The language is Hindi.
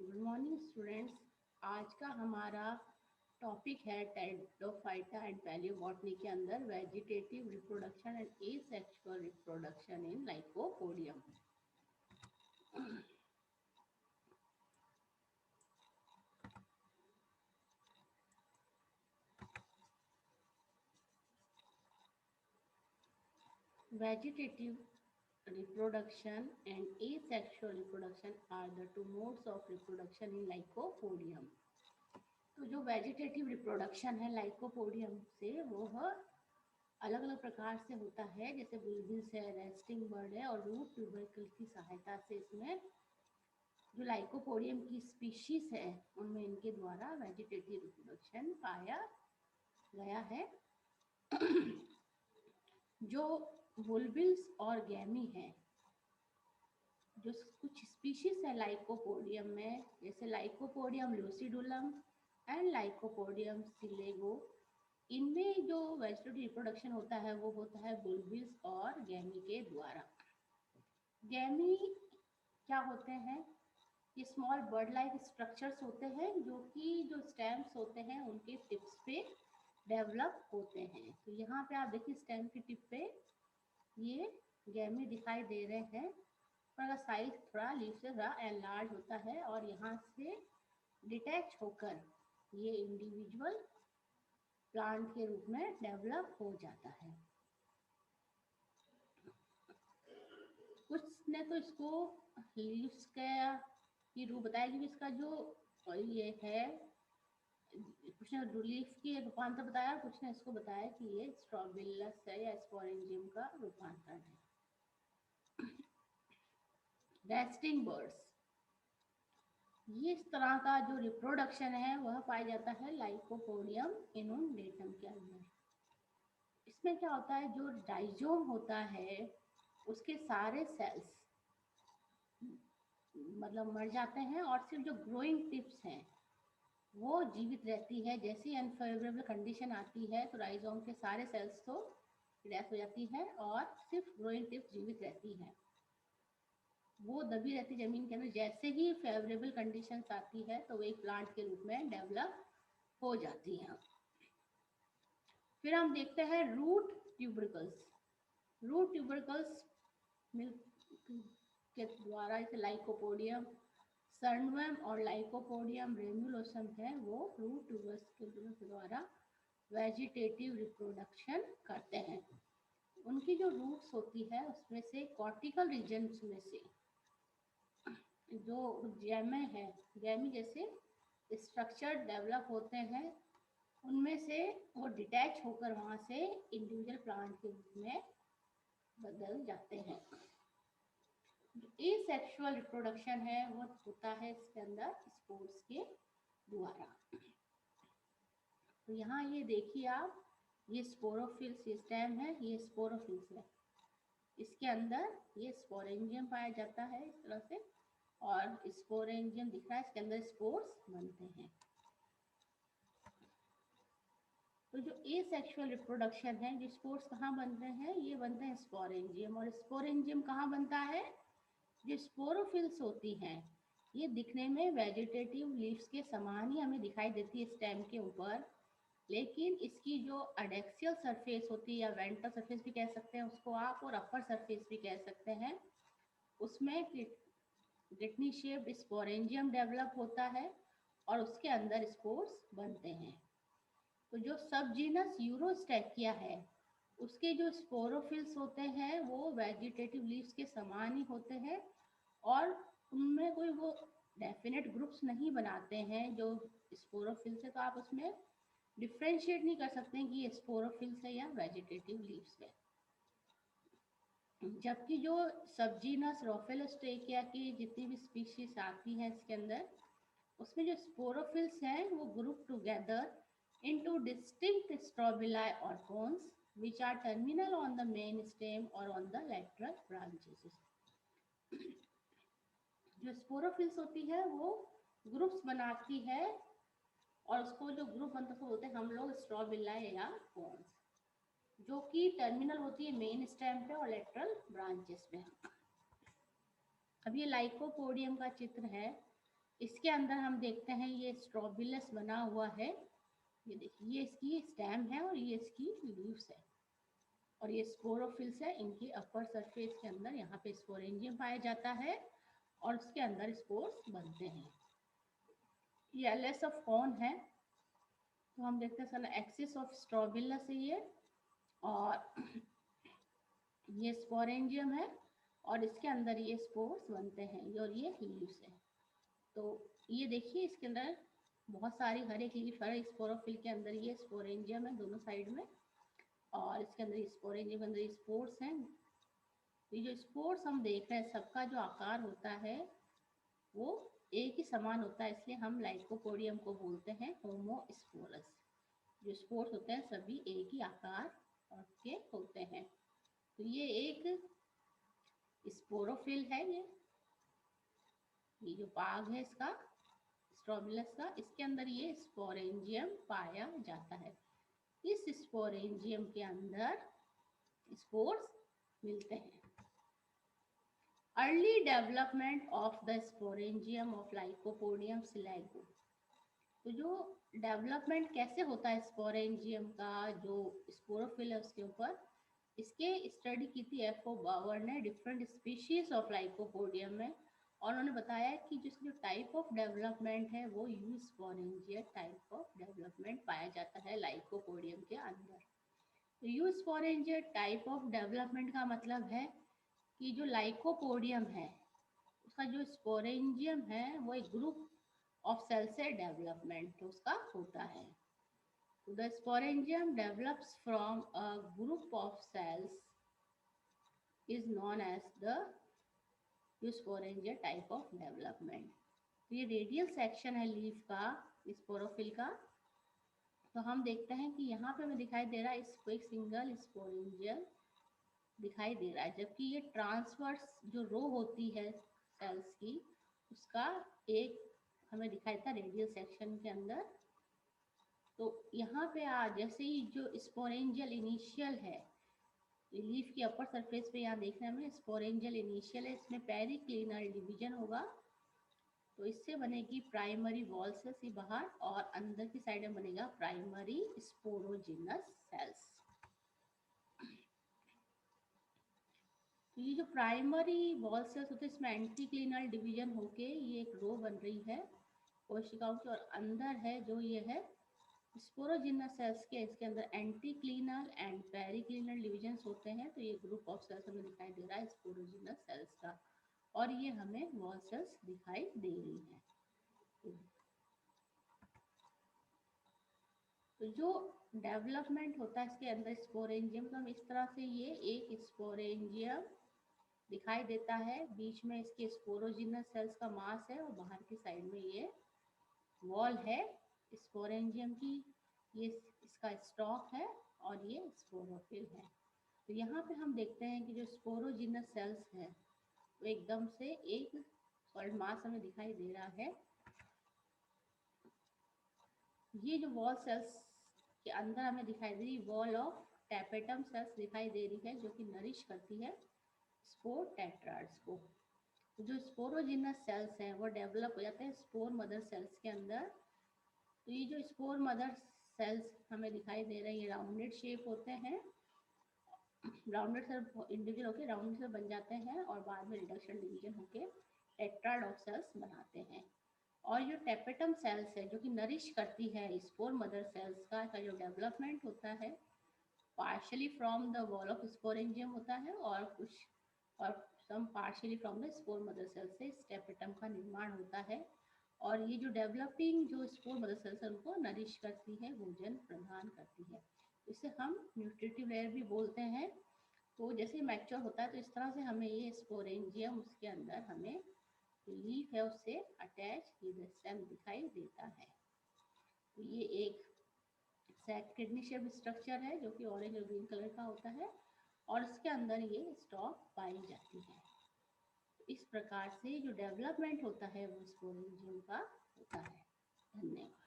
Good morning students. आज का हमारा टॉपिक है टेरिडोफाइटा एंड पैलियोबॉटनी के अंदर vegetative reproduction and asexual reproduction in lycopodium. Vegetative reproduction and asexual reproduction are the two modes of reproduction in Lycopodium. तो जो वेजिटेटिव रिप्रोडक्शन है लाइकोपोडियम से वो अलग अलग प्रकार से होता है, जैसे बुलबिल्स है, रेस्टिंग बर्ड है और रूट ट्यूबरकल की सहायता से इसमें जो लाइकोपोडियम की स्पीशीज है उनमें इनके द्वारा वेजिटेटिव रिप्रोडक्शन पाया गया है। जो बुलबिल्स और गैमी है, जो कुछ स्पीशीज है लाइकोपोडियम में, जैसे लाइकोपोडियम लूसिडुलम एंड लाइकोपोडियम सिलेगो, इनमें जो वेजिटेटिव रिप्रोडक्शन होता है वो होता है बुलबिल्स और गैमी के द्वारा। गैमी क्या होते हैं? ये स्मॉल बर्ड लाइक स्ट्रक्चर्स होते हैं जो कि जो स्टेम्स होते हैं उनके टिप्स पे डेवलप होते हैं। तो यहाँ पे आप देखिए स्टेम की टिप पे ये गैमी दिखाई दे रहे हैं, पर साइज थोड़ा लीफ से थोड़ा एनलार्ज होता है और यहाँ से डिटैच होकर ये इंडिविजुअल प्लांट के रूप में डेवलप हो जाता है। कुछ ने तो इसको लीव्स का ये रूप बताया कि इसका जो ये है, कुछ ने लीफ की रूपांतर बताया, कुछ ने इसको बताया कि ये स्ट्रॉबिलस है या स्पोरेंजियम का रूपांतर है। रेस्टिंग बर्ड्स, ये इस तरह का जो रिप्रोडक्शन है वह पाया जाता है लाइकोपोडियम इनुंडेटम के अंदर। इसमें क्या होता है, जो डाइजोम होता है उसके सारे सेल्स मतलब मर जाते हैं और सिर्फ जो ग्रोइंग टिप्स हैं वो जीवित रहती है। जैसे अनफेवरेबल कंडीशन आती है तो राइजोम के सारे सेल्स तो डेथ हो जाती है और सिर्फ ग्रोइंग टिप्स जीवित रहती है, वो दबी रहती जमीन के अंदर। जैसे ही फेवरेबल कंडीशंस आती है तो वो एक प्लांट के रूप में डेवलप हो जाती है। फिर हम देखते हैं रूट ट्यूबरकल्स। रूट ट्यूबरकल्स के द्वारा, जैसे लाइकोपोडियम सर्नवम और लाइकोपोडियम रेमुलोसम है, वो रूट ट्यूबर्स के द्वारा वेजिटेटिव रिप्रोडक्शन करते हैं। उनकी जो रूट्स होती है उसमें से कॉर्टिकल रीजन्स में से जो जैमे है, गैमी जैसे स्ट्रक्चर डेवलप होते हैं, उनमें से वो डिटैच होकर वहाँ से इंडिविजुअल प्लांट के रूप में बदल जाते हैं। जो एसेक्सुअल रिप्रोडक्शन है वो होता है इसके अंदर स्पोर्स के द्वारा। तो यहाँ ये देखिए आप, ये स्पोरोफिल्स, ये स्टेम है, ये स्पोरोफिल्स है, इसके अंदर ये स्पोरेंजियम पाया जाता है इस तरह से, और स्पोरेंजियम दिख रहा है, इसके अंदर स्पोर्स बनते हैं। तो जो एसेक्सुअल रिप्रोडक्शन है, जो स्पोर्स कहाँ बनते हैं, ये बनते हैं स्पोरेंजियम। और स्पोरेंजियम कहाँ बनता है? जो स्पोरोफिल्स होती हैं, ये दिखने में वेजिटेटिव लीव्स के समान ही हमें दिखाई देती है स्टेम के ऊपर, लेकिन इसकी जो अडेक्सियल सरफेस होती है या वेंट्रल सरफेस भी कह सकते हैं उसको आप, और अपर सरफेस भी कह सकते हैं, उसमें किडनी शेप्ड स्पोरेंजियम डेवलप होता है और उसके अंदर स्पोर्स बनते हैं। तो जो सब जीनस यूरोस्टैकिया है उसके जो स्पोरोफिल्स होते हैं वो वेजिटेटिव लीव्स के समान ही होते हैं और उनमें कोई वो डेफिनेट ग्रुप्स नहीं बनाते हैं जो स्पोरोफिल्स है। तो आप उसमें डिफ्रेंशिएट नहीं कर सकते हैं कि ये स्पोरोफिल्स है या वेजिटेटिव लीव्स है। जबकि जो सबजीनस रोफेलोस्टेकिया की जितनी भी स्पीशीज आती हैं इसके अंदर, उसमें जो स्पोरोफिल्स हैं वो group together into distinct strobili or cones which are terminal on the main stem or on the lateral branches. जो स्पोरोफिल्स होती है वो ग्रुप्स बनाती है और उसको जो ग्रुप बनता है बोलते हैं हम लोग स्ट्रोबिलाई या कोन्स, जो कि टर्मिनल होती है मेन स्टेम पे और लेटरल ब्रांचेस पे। अब ये लाइकोपोडियम का चित्र है। इसके अंदर हम देखते हैं ये स्ट्रोबिलस बना हुआ है। ये देखिए, ये इसकी स्टेम है और ये इसकी लीव्स है, और ये स्पोरोफिल्स है। इनकी अपर सरफेस के अंदर यहाँ पे स्पोरेंजियम पाया जाता है और उसके अंदर स्पोर्स बनते हैं। ये एलएस ऑफ कौन है, तो हम देखते हैं साला एक्सिस ऑफ स्ट्रोबिलस है ये, और ये स्पोरेंजियम है और इसके अंदर ये स्पोर्स बनते हैं, और ये लीव्स है। तो ये देखिए इसके अंदर बहुत सारी हर एक लीफ, हर स्पोरोफिल के अंदर ये स्पोरेंजियम है दोनों साइड में, और इसके अंदर स्पोरेंजियम के अंदर स्पोर्स हैं। ये जो स्पोर्स हम देख रहे हैं सबका जो आकार होता है वो एक ही समान होता है, इसलिए हम लाइकोपोडियम को बोलते हैं होमोस्पोरस। जो स्पोर्स होते हैं सभी एक ही आकार के होते हैं। तो ये एक स्पोरोफिल है। ये जो पाग है इसका स्ट्रोबिलस का, इसके अंदर ये स्पोरेंजियम पाया जाता है। इस स्पोरेंजियम के अंदर स्पोर्स मिलते हैं। Early development of the sporangium of lycopodium सिलाइको। तो जो डेवलपमेंट कैसे होता है स्पोरेंजियम का, जो स्पोरोफिल है उसके ऊपर, इसके स्टडी की थी एफ ओ बावर ने डिफरेंट स्पीशीज ऑफ लाइकोपोडियम में, और उन्होंने बताया कि जो टाइप ऑफ डेवलपमेंट है वो you sporangia type of development पाया जाता है लाइकोपोडियम के अंदर। तो you sporangia type of development का मतलब है कि जो लाइकोपोडियम है उसका जो स्पोरेंजियम है वो एक ग्रुप ऑफ सेल से डेवलपमेंट उसका होता है। तो the sporangium develops from a group of cells is known as the sporangia type of development. तो ये रेडियल सेक्शन है लीफ का स्पोरोफिल का। तो हम देखते हैं कि यहाँ पे हमें दिखाई दे रहा है इसको एक सिंगल स्पोरेंजियल दिखाई दे रहा है, जबकि ये ट्रांसवर्स जो रो होती है सेल्स की उसका एक हमें दिखाई था रेडियल सेक्शन के अंदर। तो यहाँ पे जैसे ही जो स्पोरेंजियल इनिशियल है लीफ की अपर सरफेस पे, यहाँ देखने में स्पोरेंजियल इनिशियल है, इसमें पेरिक्लिनल डिवीजन होगा। तो इससे बनेगी प्राइमरी वॉल सेल्स ही बाहर, और अंदर की साइड में बनेगा प्राइमरी स्पोरोजिनस सेल्स। तो ये जो प्राइमरी वॉल सेल्स होते हैं इसमें एंटीक्लिनल डिवीजन होके ये एक रो बन रही है कोशिकाओं की, और अंदर है जो ये है स्पोरोजिनस सेल्स के, इसके अंदर एंटीक्लिनल एंड पेरिक्लिनल डिवीजन होते हैं। तो ये ग्रुप ऑफ सेल्स हमें दिखाई दे रहा है स्पोरोजिनस सेल्स का, और ये हमें वॉल सेल्स दिखाई दे रही है। तो जो डेवलपमेंट होता है इसके अंदर स्पोरेंजियम, तो हम इस तरह से ये एक स्पोरेंजियम दिखाई देता है, बीच में इसके स्पोरोजिनस सेल्स का मास है और बाहर की साइड में ये वॉल है स्पोरेंजियम की, ये इसका स्टॉक है और ये स्पोरोफिल है। तो यहाँ पे हम देखते हैं कि जो स्पोरोजिनस सेल्स है वो एकदम से एक सॉलिड मास हमें दिखाई दे रहा है। ये जो वॉल सेल्स के अंदर हमें दिखाई दे रही वॉल ऑफ टैपेटम सेल्स दिखाई दे रही है, जो कि नरिश करती है स्पोर टेट्राड्स को। जो स्पोरोजिनस सेल्स हैं वो डेवलप हो जाते हैं स्पोर मदर सेल्स के अंदर। तो ये जो स्पोर मदर सेल्स हमें दिखाई दे रहे हैं राउंडेड शेप होते हैं, राउंडेड सेल इंडिविजुअल होके राउंडेड सेल बन जाते हैं और बाद में रिडक्शन डिवीजन होके टेट्राड ऑफ सेल्स बनाते हैं। और जो टेपेटम सेल्स है जो कि नरिश करती है स्पोर मदर सेल्स का जो डेवलपमेंट होता है partially from the wall of sporangium होता है, और कुछ और some partially from the spore mother cell से टेपेटम का निर्माण होता है। और ये जो डेवलपिंग जो स्पोर मदर सेल्स है उनको नरिश करती है, भोजन प्रदान करती है। इसे हम न्यूट्रिटिव लेयर भी बोलते हैं। तो जैसे मैच्योर होता है तो इस तरह से हमें ये स्पोरेंजियम उसके अंदर हमें लीफ है उससे अटैच ये स्टेम दिखाई देता है। तो ये एक किडनी शेप स्ट्रक्चर है जो कि ऑरेंज और ग्रीन कलर का होता है, और इसके अंदर ये स्टॉक पाई जाती है। इस प्रकार से जो डेवलपमेंट होता है वो स्पोरेंजियम का होता है। धन्यवाद।